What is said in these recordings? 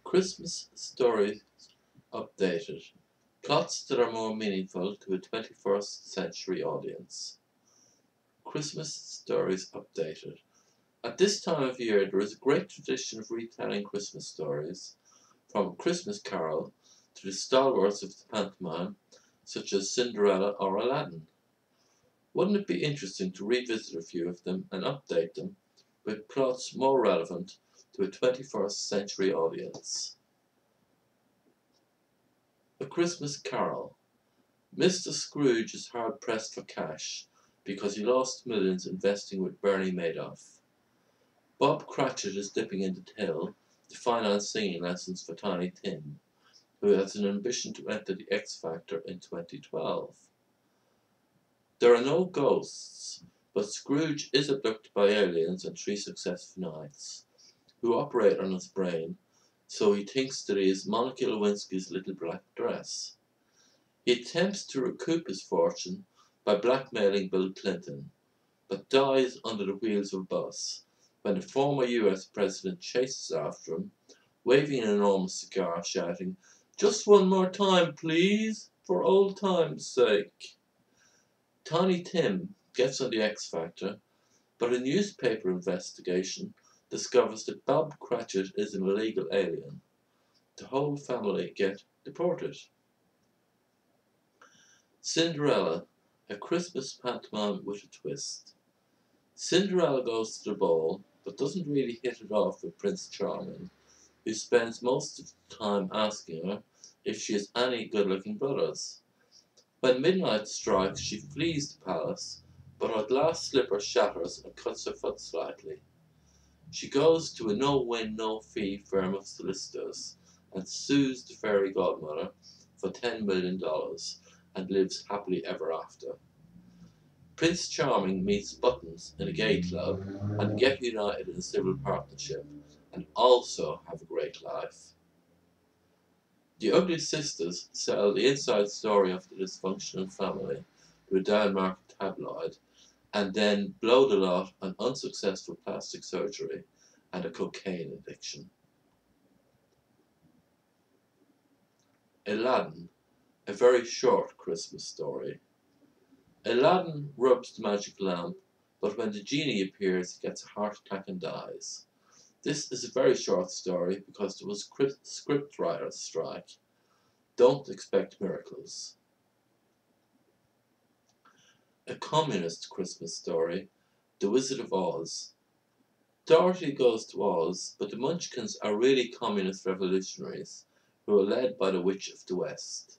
Christmas stories updated. Plots that are more meaningful to a 21st century audience. Christmas stories updated. At this time of year, there is a great tradition of retelling Christmas stories, from A Christmas Carol to the stalwarts of the pantomime, such as Cinderella or Aladdin. Wouldn't it be interesting to revisit a few of them and update them with plots more relevant to a 21st century audience? A Christmas Carol. Mr. Scrooge is hard pressed for cash because he lost millions investing with Bernie Madoff. Bob Cratchit is dipping into till to finance singing lessons for Tiny Tim, who has an ambition to enter the X Factor in 2012. There are no ghosts, but Scrooge is abducted by aliens on 3 successive nights, who operate on his brain, so he thinks that he is Monica Lewinsky's little black dress. He attempts to recoup his fortune by blackmailing Bill Clinton, but dies under the wheels of a bus when the former US president chases after him, waving an enormous cigar, shouting, "Just one more time, please, for old time's sake." Tiny Tim gets on the X Factor, but a newspaper investigation discovers that Bob Cratchit is an illegal alien. The whole family get deported. Cinderella, a Christmas pantomime with a twist. Cinderella goes to the ball, but doesn't really hit it off with Prince Charming, who spends most of the time asking her if she has any good-looking brothers. When midnight strikes, she flees the palace, but her glass slipper shatters and cuts her foot slightly. She goes to a no-win, no-fee firm of solicitors and sues the fairy godmother for $10 million and lives happily ever after. Prince Charming meets Buttons in a gay club and get united in a civil partnership and also have a great life. The Ugly Sisters sell the inside story of the dysfunctional family to a down-market tabloid and then blow the lot on unsuccessful plastic surgery and a cocaine addiction. Aladdin, a very short Christmas story. Aladdin rubs the magic lamp, but when the genie appears, he gets a heart attack and dies. This is a very short story because there was a scriptwriter's strike. Don't expect miracles. A communist Christmas story, The Wizard of Oz. Dorothy goes to Oz, but the Munchkins are really communist revolutionaries who are led by the Witch of the West.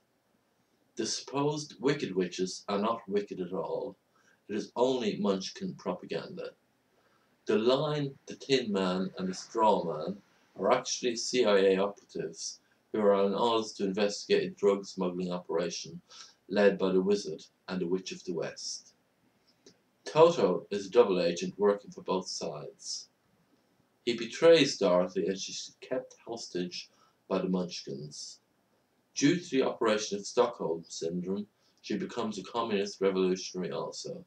The supposed wicked witches are not wicked at all. It is only Munchkin propaganda. The Lion, the Tin Man, and the Straw Man are actually CIA operatives who are on Oz to investigate a drug smuggling operation led by the Wizard and the Witch of the West. Toto is a double agent working for both sides. He betrays Dorothy and she's kept hostage by the Munchkins. Due to the operation of Stockholm Syndrome, she becomes a communist revolutionary also.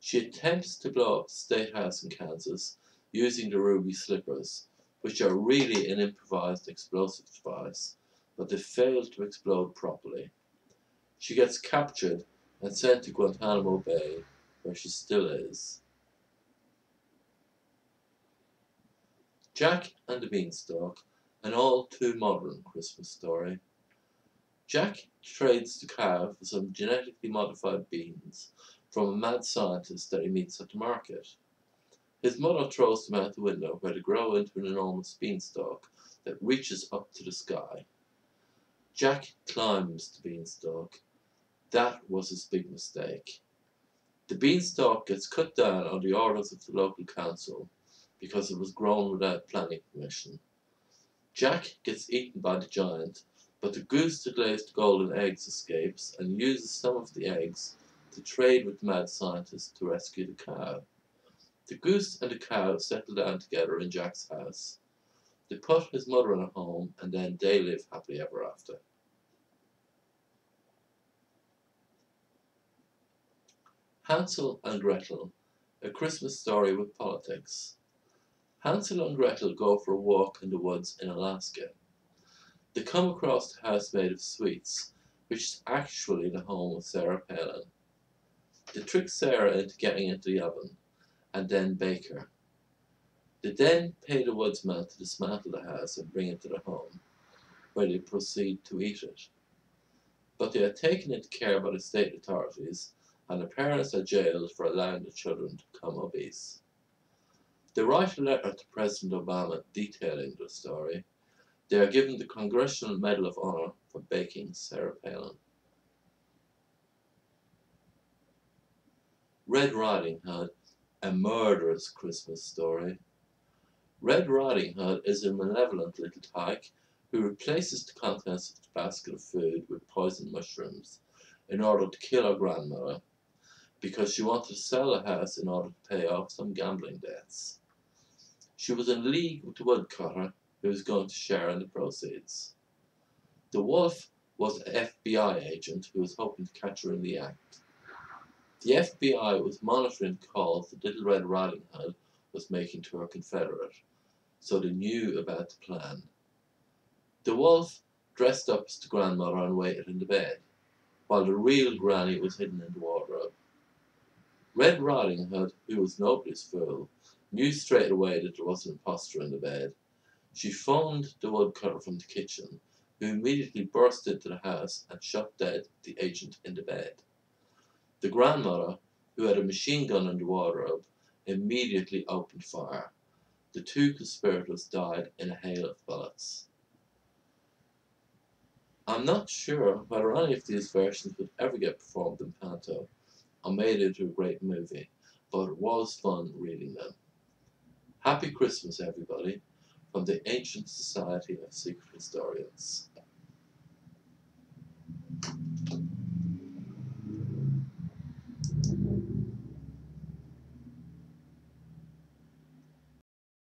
She attempts to blow up the State House in Kansas using the ruby slippers, which are really an improvised explosive device, but they fail to explode properly. She gets captured and sent to Guantanamo Bay, where she still is. Jack and the Beanstalk, an all too modern Christmas story. Jack trades the cow for some genetically modified beans from a mad scientist that he meets at the market. His mother throws them out the window where they grow into an enormous beanstalk that reaches up to the sky. Jack climbs the beanstalk. That was his big mistake. The beanstalk gets cut down on the orders of the local council because it was grown without planning permission. Jack gets eaten by the giant, but the goose that lays the golden eggs escapes and uses some of the eggs to trade with the mad scientist to rescue the cow. The goose and the cow settle down together in Jack's house. They put his mother in a home and then they live happily ever after. Hansel and Gretel, a Christmas story with politics. Hansel and Gretel go for a walk in the woods in Alaska. They come across a house made of sweets, which is actually the home of Sarah Palin. They trick Sarah into getting into the oven, and then bake her. They then pay the woodsman to dismantle the house and bring it to the home, where they proceed to eat it. But they are taken into care by the state authorities, and the parents are jailed for allowing the children to become obese. They write a letter to President Obama detailing the story. They are given the Congressional Medal of Honor for baking Sarah Palin. Red Riding Hood, a murderous Christmas story. Red Riding Hood is a malevolent little tyke who replaces the contents of the basket of food with poisoned mushrooms in order to kill her grandmother because she wanted to sell the house in order to pay off some gambling debts. She was in league with the woodcutter who was going to share in the proceeds. The wolf was an FBI agent who was hoping to catch her in the act. The FBI was monitoring calls that Little Red Riding Hood was making to her confederate, so they knew about the plan. The wolf dressed up as the grandmother and waited in the bed, while the real granny was hidden in the wardrobe. Red Riding Hood, who was nobody's fool, knew straight away that there was an impostor in the bed. She phoned the woodcutter from the kitchen, who immediately burst into the house and shot dead the agent in the bed. The grandmother, who had a machine gun in the wardrobe, immediately opened fire. The two conspirators died in a hail of bullets. I'm not sure whether any of these versions would ever get performed in panto or made into a great movie, but it was fun reading them. Happy Christmas, everybody, from the Ancient Society of Secret Historians.